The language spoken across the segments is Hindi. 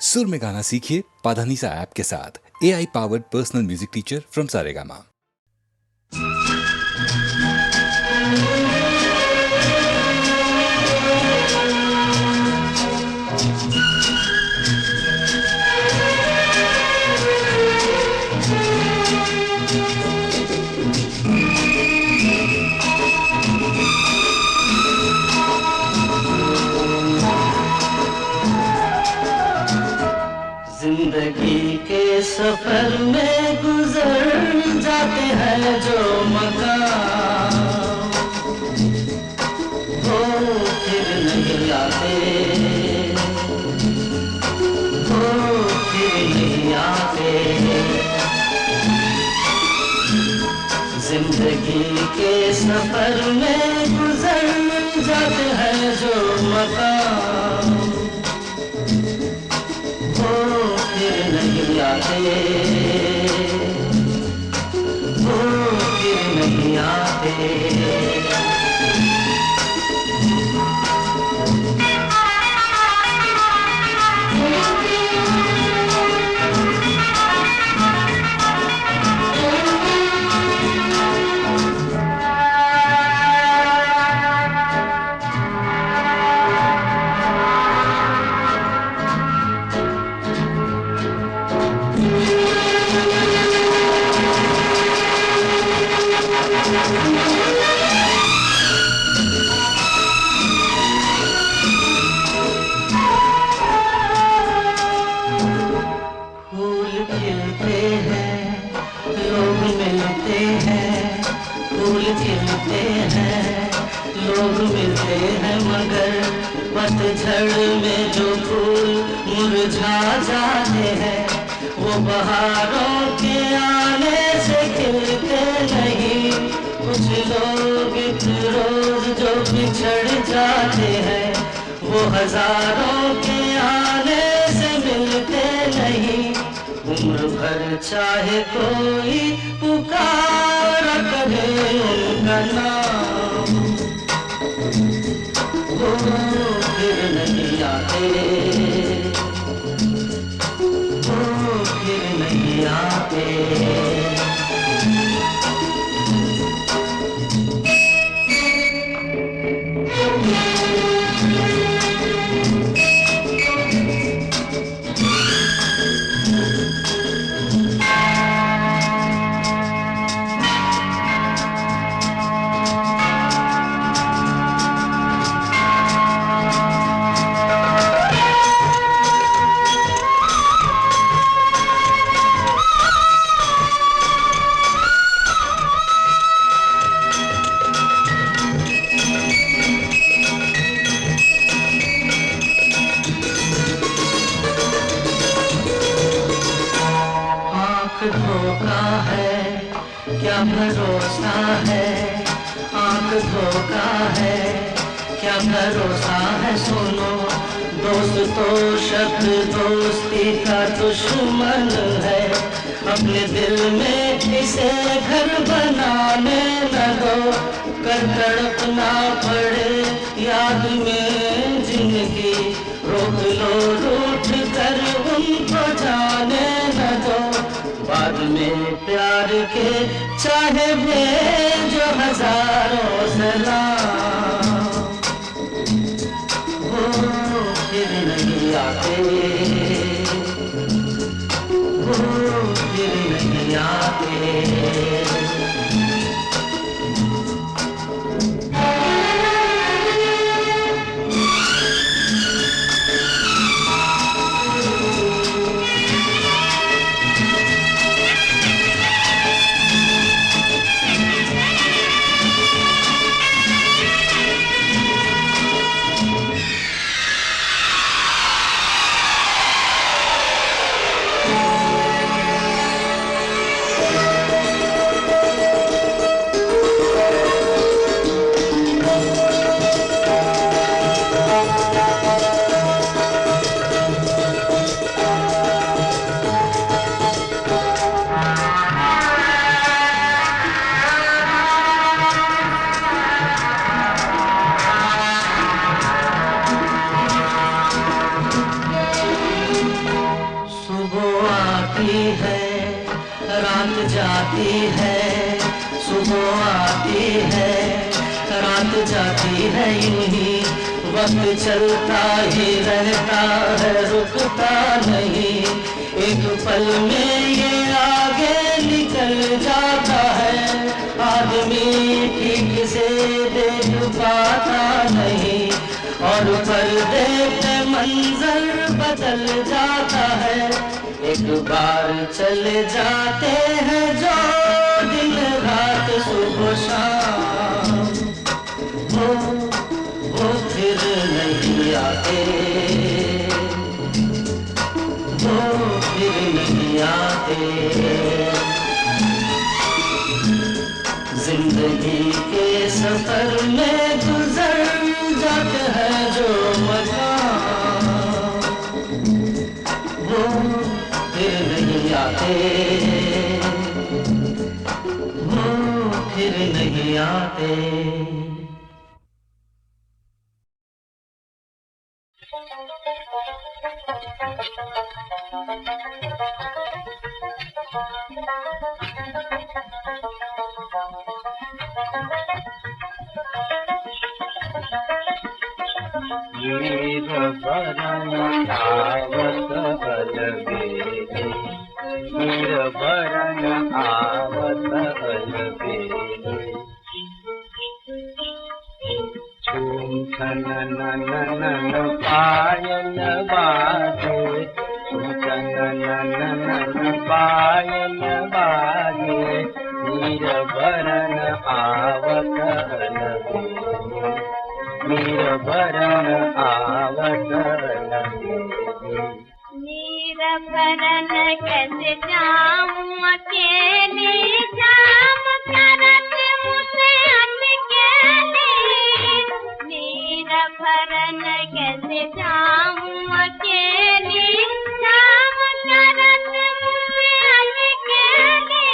सुर में गाना सीखिए पाधानीसा ऐप के साथ। AI powered personal music teacher from Saregama. जिंदगी के सफर में गुजर जाते हैं जो मकाम, वो फिर नहीं आते, वो फिर नहीं आते। जिंदगी के सफर में गुजर जाते हैं जो मकाम, नहीं आते, वो फिर नहीं आते। पतझड़ में जो फूल मुरझा जाते हैं, वो बहारों के आने से खिलते नहीं। कुछ लोग एक रोज जो बिछड़ जाते हैं, वो हजारों के आने से मिलते नहीं। उम्र भर चाहे कोई पुकारा करे उनका नाम, वो फिर नहीं आते, वो फिर नहीं आते। धोखा है क्या भरोसा है, आंख धोखा है क्या भरोसा है। सुनो दोस्त तो शब्द दोस्ती का दुश्मन है, अपने दिल में इसे घर बनाने न दो। कर तड़पना पड़े याद में जिंदगी, रोक लो रूठ कर उनको जाने न दो। बाद में प्यार के चाहे भेजो हजारों सलाम, वो फिर नहीं आते, वो फिर नहीं आते। सुबह आती है रात जाती है, सुबह आती है रात जाती है, यूं वक्त चलता ही रहता है, रुकता नहीं। एक पल में ये आगे निकल जाता है, आदमी ठीक से देख पाता नहीं, और पर्दे पे मंजर बदल जाता है। एक बार चले जाते हैं जो दिन रात सुबह शाम, वो फिर नहीं आते, वो फिर नहीं आते। जिंदगी के सफर में गुजर जाते हैं जो मकाम, वो फिर नहीं आते, वो फिर नहीं आते। वीर भरन आवत अलबेले, वीर भरन आवत अलबेले। झूम छनननन पायल बाजे, झूम छनननन पायल बाजे, वीर भरन आवत अलबेले, वीर भरन आवत अलबेले। वीर भरन कैसे जाऊं अकेले, जाम करत मुझे अकेले। वीर भरन कैसे जाऊं अकेले, जाम करत मुझे अकेले।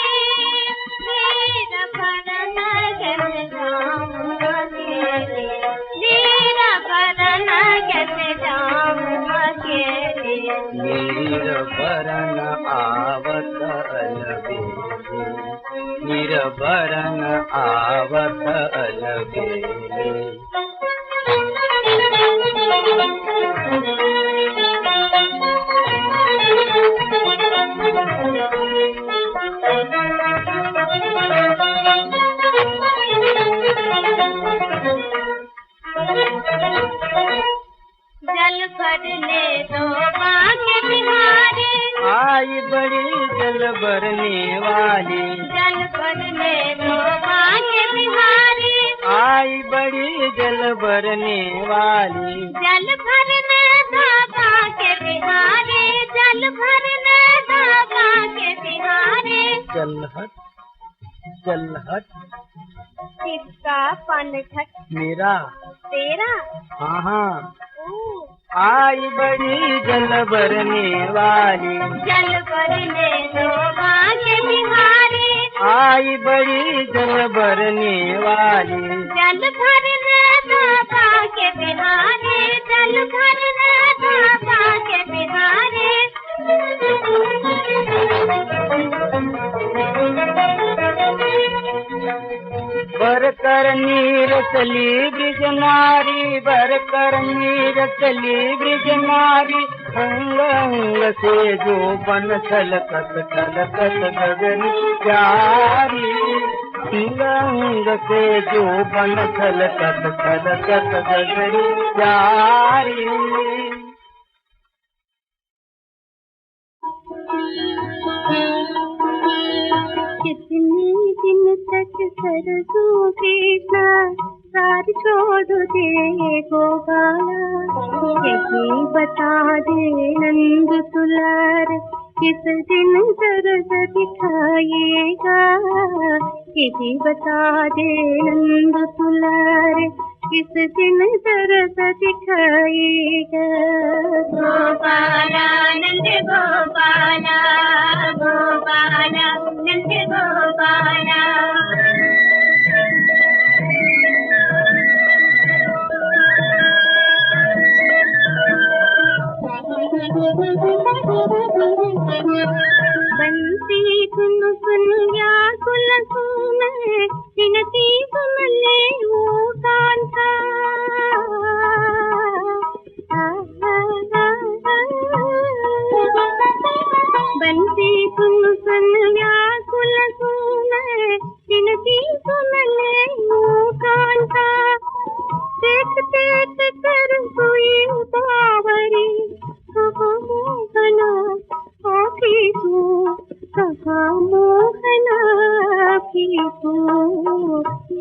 वीर भरन कैसे जाऊं अकेले, वीर भरन कैसे जाऊं अकेले। वीर भरन आवत अलबेले, वीर भरन आवत अलबेले। जल भरने दो बाके बिहारी, आई बड़ी जल भरने वाली, जल भरने दो बाके बिहारी। आई बड़ी जल भरने वाली, जल भरने दो बाके बिहारी, जल भरने दो बाके बिहारी। चल हट चल हट, किसका पनघट मेरा तेरा? हाँ हाँ। ओ, आई बड़ी जल भरने वाली, जल भरने दो बाके बिहारी। आई बड़ी जल भरने वाली, जल भरने दो बाके बिहारी, जल भरने दो बाके बिहारी। भरकर नीर चली ब्रिज नारी, भरकर नीर चली ब्रिज नारी। अंग अंग से जो बन छलकत छलकत गगन प्यारी, अंग अंग से जो बन छलकत छलकत गगन प्यारी। कितने दिन तक सरसों के साथ छोड़ दे गोपाला, यही बता दे नंद तुलार, किस दिन दर्द दिखाएगा। यही बता दे नंद तुलार, किस दिन दर्द दिखाएगा। गोपाला नंद गोपाला, गोपाला नंद गोपाला। बंसी सुन सुन व्याकुल सुन विनती सुन ले वो कांता बंसी सुन सुन व्याकुल सुन विनती सुन ले वो कांता देख देख कर हुई बावरी मोहना आखी तू कहा मोहना की तू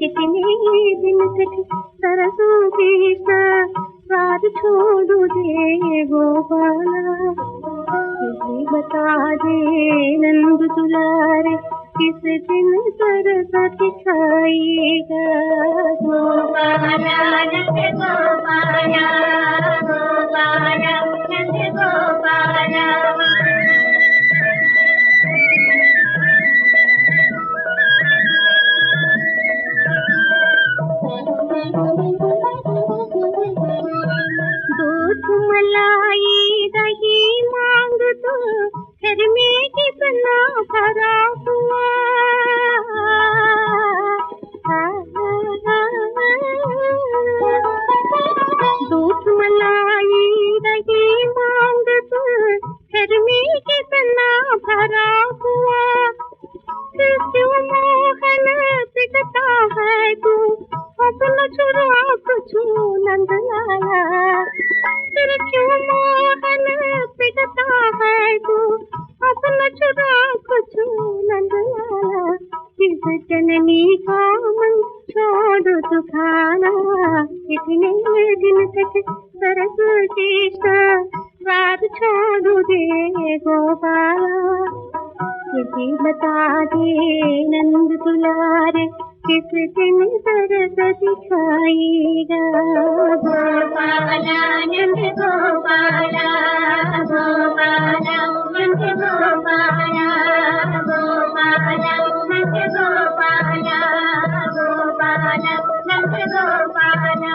कितने दिन तक तरसू कृष्णा रात छोड़ू दे गोपाला तुझे बता दे नंद दुलारे किस दिन सरस्वती खाएगा गोपाला नंद गोपाला गोपाला नंद गोपाला दूध मलाई दही मांग तो घर में कितना भरा हुआ दूध मलाई दही मांग तो घर में कितना भरा हुआ क्यों मोहन पिघता है तू अपना चुरा कुछ नंद लाया फिर क्यों मोहन पिघता है तू अपना चुरा कुछ नंद लाया किस जननी का मन छोड़ तू खाना इतने दिन तक सरस कृष्णा रात छोड़ दे गोपाला यही बता दे नंद दुलारे किस दिन सरस्वती खाएगा गोपाला नंद गोपाला गोपाला नंद गोपाला गोपाला नंद गोपाला गोपाला नंद गोपाला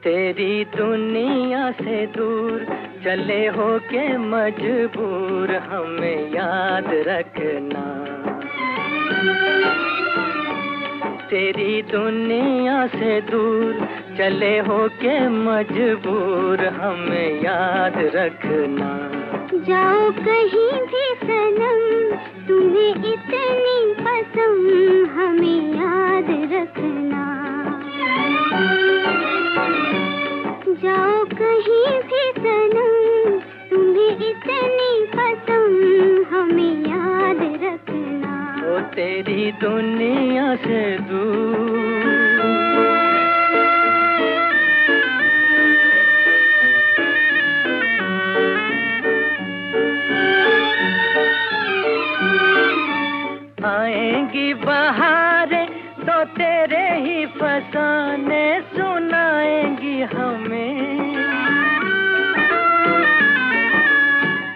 तेरी दुनिया से दूर चले हो के मजबूर हमें याद रखना। तेरी दुनिया से दूर चले हो के मजबूर हमें याद रखना। जाओ कहीं भी सनम तुम्हें इतनी पसंद हमें याद रखना। जाओ कहीं भी सनम तुम्हें इतनी पसंद हमें याद रखना। ओ तेरी दुनिया से दूर। आएंगी बहारें तो तेरे ही फसाने सुनाएंगी हमें।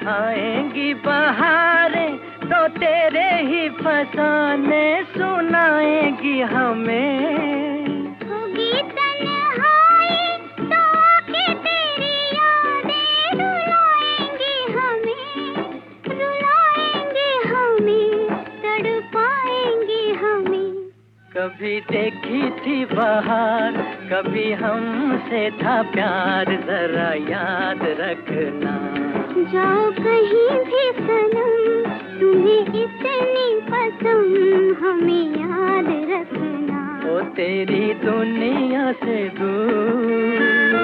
आएंगी बहारें तो तेरे ही फसाने सुनाएंगी हमें। होगी तन्हाई तो आके तेरी यादें रुलाएंगी हमें, रुलाएंगी हमें, तड़पाएंगी हमें। कभी देखी थी बहार कभी हमसे था प्यार जरा याद रखना। जाओ कहीं भी सनम तुम्हें इतनी पसंद हमें याद रखना। ओ तेरी दुनिया से दूर।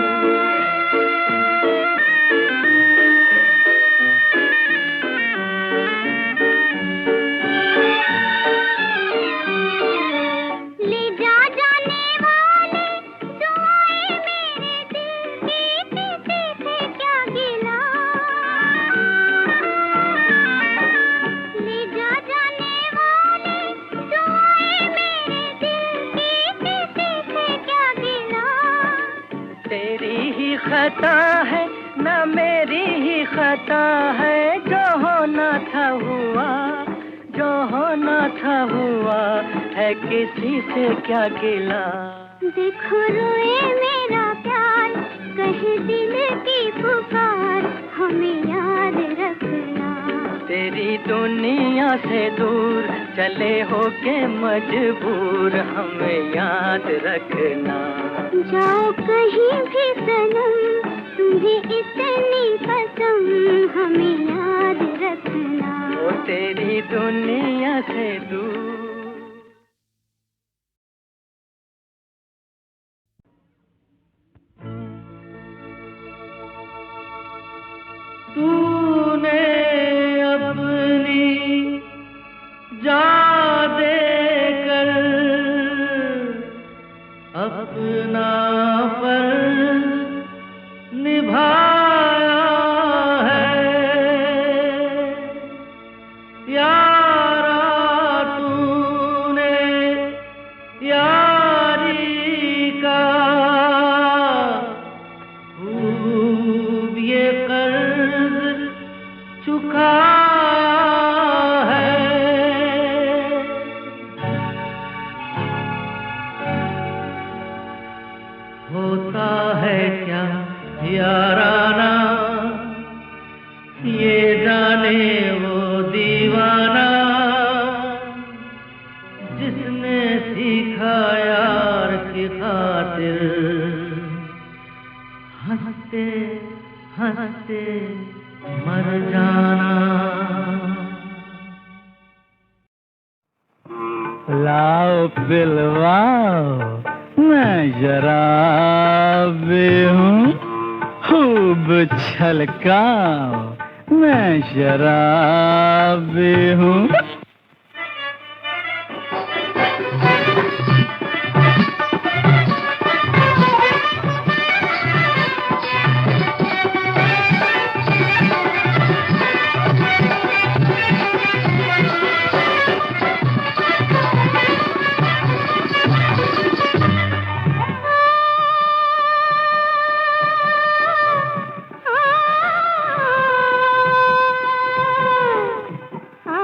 खता है ना मेरी ही खता है, जो होना था हुआ, जो होना था हुआ, है किसी से क्या गिला। देखो रोए मेरा प्यार, कहे दिल की पुकार, हमें याद रखना। तेरी दुनिया से दूर चले होके मजबूर, हमें याद रखना। जाओ कहीं भी सनम तुम्हें इतनी पसंद, हमें याद रखना। ओ तेरी दुनिया से दूर। तूने अपनी जान देकर अपना फर्ज निभाया है, यारा तूने यारी का खूब ये कर्ज चुकाया है। होता है क्या याराना, ये जाने वो दीवाना, जिसने सीखा यार की खातिर हंसते हंसते मर जाना। लाओ पिलवाओ, मैं शराबी हूँ, खूब छलकाओ, मैं शराबी हूँ। आ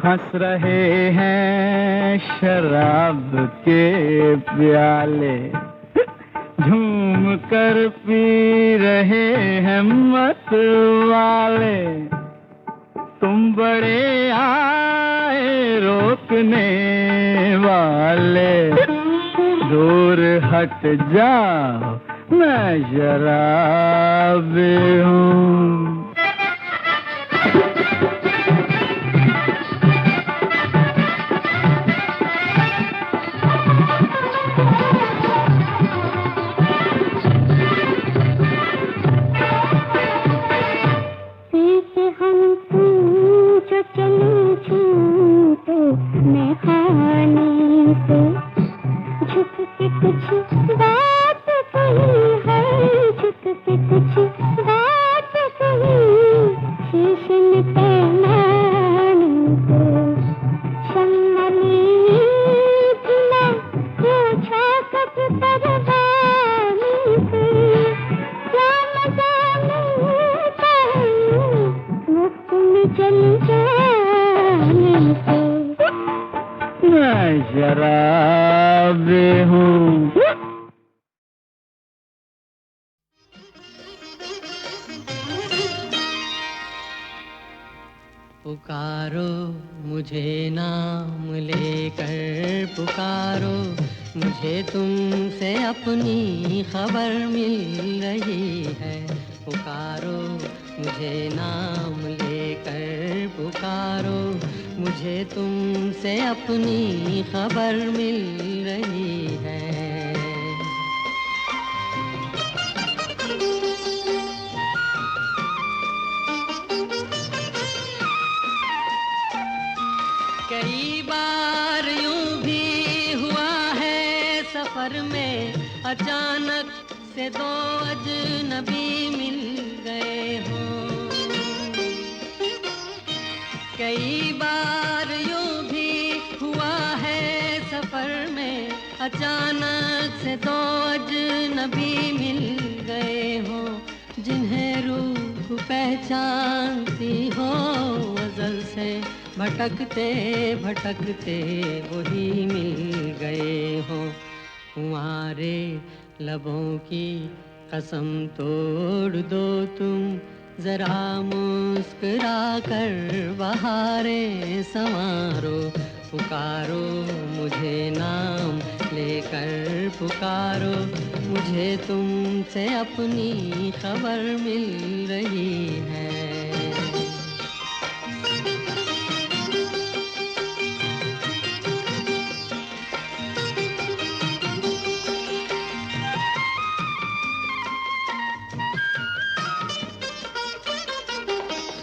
हंस रहे हैं शराब के प्याले, झूम कर पी रहे हैं मत वाले। तुम बड़े आए रोकने वाले, दूर हट जाओ मैं शराबी हूँ। शराबी हूँ। पुकारो मुझे नाम लेकर पुकारो, मुझे तुमसे अपनी खबर मिल रही है। पुकारो मुझे नाम लेकर पुकारो, मुझे तुमसे अपनी खबर मिल रही है। कई बार यूं भी हुआ है सफर में, अचानक से दो अजनबी मिल गए हों। कई बार यूं भी हुआ है सफर में, अचानक से दो अजनबी मिल गए हों। जिन्हें रूह पहचानती हो अज़ल से, भटकते भटकते वही मिल गए हो। तुम्हारे लबों की कसम तोड़ दो तुम, जरा मुस्कुरा कर बहारें संवारो। पुकारो मुझे नाम लेकर पुकारो, मुझे तुमसे अपनी खबर मिल रही है।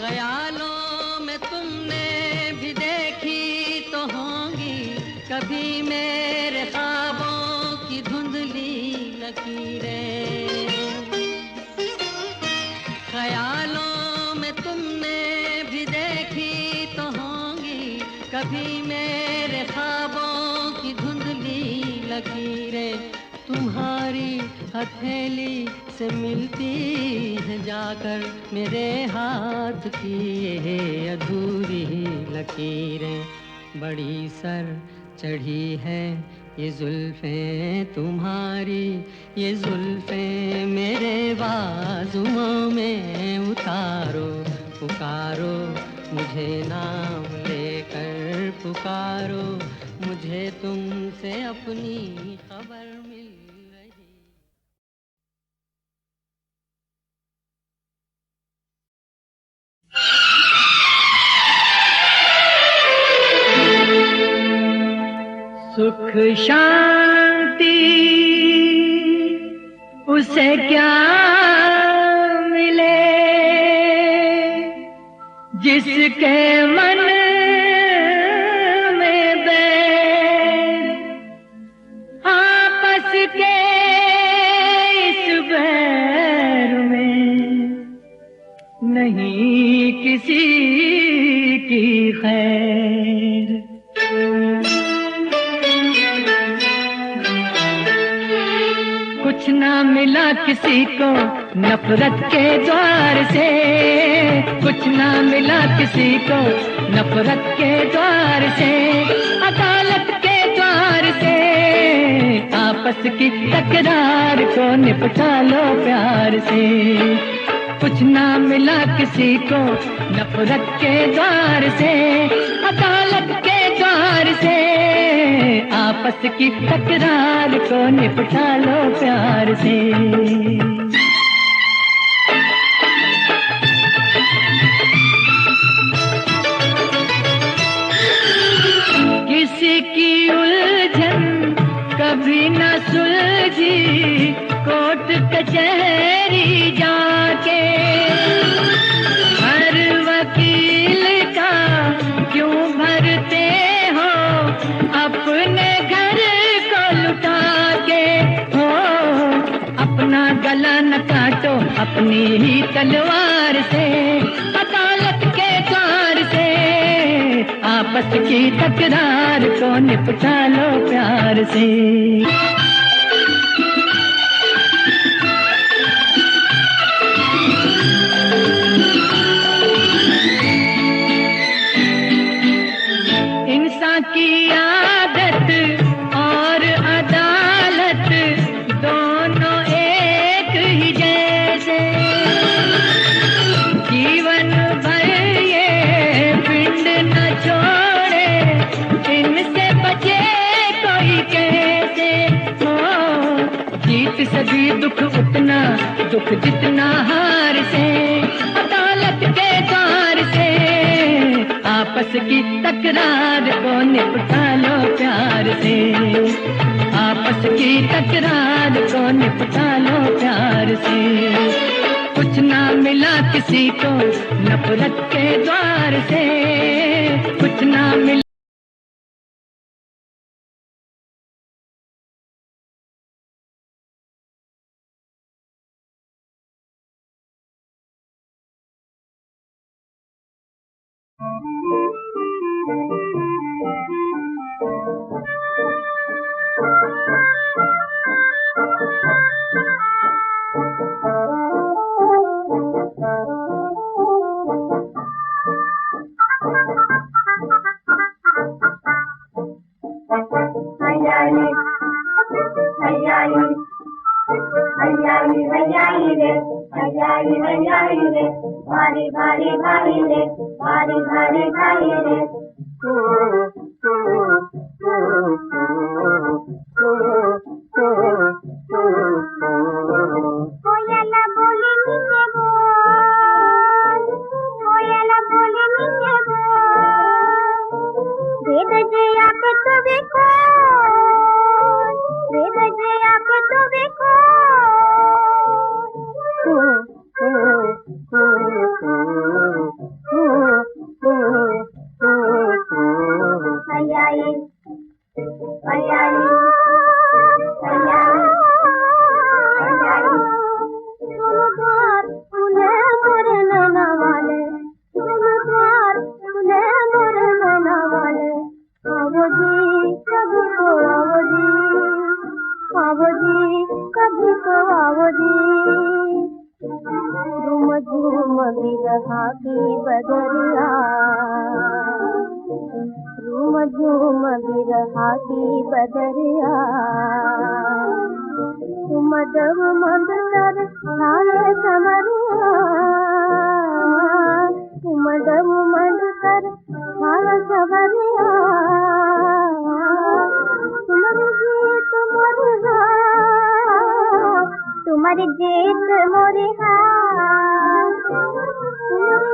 ख्यालों में तुमने भी देखी तो होंगी कभी मेरे ख्वाबों की धुंधली लकीरें। ख्यालों में तुमने भी देखी तो होंगी कभी मेरे ख्वाबों की धुंधली लकीरें। तुम्हारी हथेली से मिलती है जाकर मेरे हाथ की ये अधूरी लकीरें। बड़ी सर चढ़ी है ये जुल्फें तुम्हारी, ये जुल्फें मेरे बाजुओं में उतारो। पुकारो मुझे नाम लेकर पुकारो, मुझे तुमसे अपनी खबर मिल रही। सुख शांति उसे क्या मिले जिसके मन में बैर, आपस के इस बैर में नहीं किसी की खैर। कुछ ना मिला किसी को नफरत के द्वार से, कुछ ना मिला किसी को नफरत के द्वार से, अदालत के द्वार से आपस की तकरार को निपटा लो प्यार से। कुछ ना मिला किसी को नफरत के द्वार से, अदालत के द्वार से आपस की तकरार को निपटा लो प्यार से। किसी की उलझन कभी न सुलझी कोर्ट कचहरी जाके, हर वकील का क्यों भरते हो अपने घर को लुटा के। हो अपना गला न काटो अपनी ही तलवार से, अदालत के द्वार से आपस की तकरार को निपटा लो प्यार से। इंसान की आदत और अदालत दोनों एक ही जैसे, जीवन भर ये पिंड न छोड़े इनसे बचे कोई कैसे। हो जीत सभी दुख उतना, दुख जितना हार से, अदालत के द्वार से आपस की तकरार को निपटा लो प्यार से, आपस की तकरार को निपटा लो प्यार से। कुछ ना मिला किसी को नफरत के द्वार से, कुछ ना मिला। भारी भारी भारी रे, भारी भारी भारी रे। कोयला बोले मीठे बोल, कोयला बोले मीठे बोल, वेद जया के तो देखो, वेद जया के तो देखो। कभी तो आओ जी, झूम झूम बिरहा की बदरिया, झूम झूम बिरहा की बदरिया। तुम जब मंद कर छाए समरिया, तुम जब मंद कर छाए समरिया। तुम्हारे जीत मोरे हाथ, तुम्हारे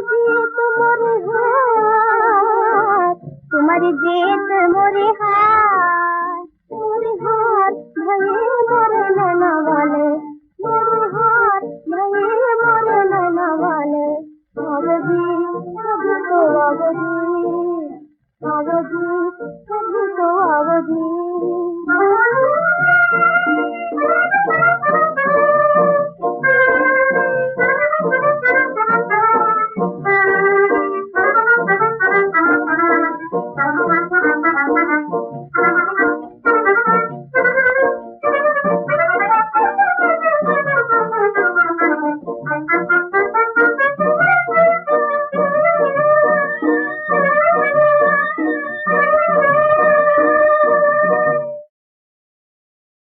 जीत मोरे हाथ, तुम्हारी जीत मोरे हाथ, मोरे हाथ भये मोरे नैना वाले। गोरी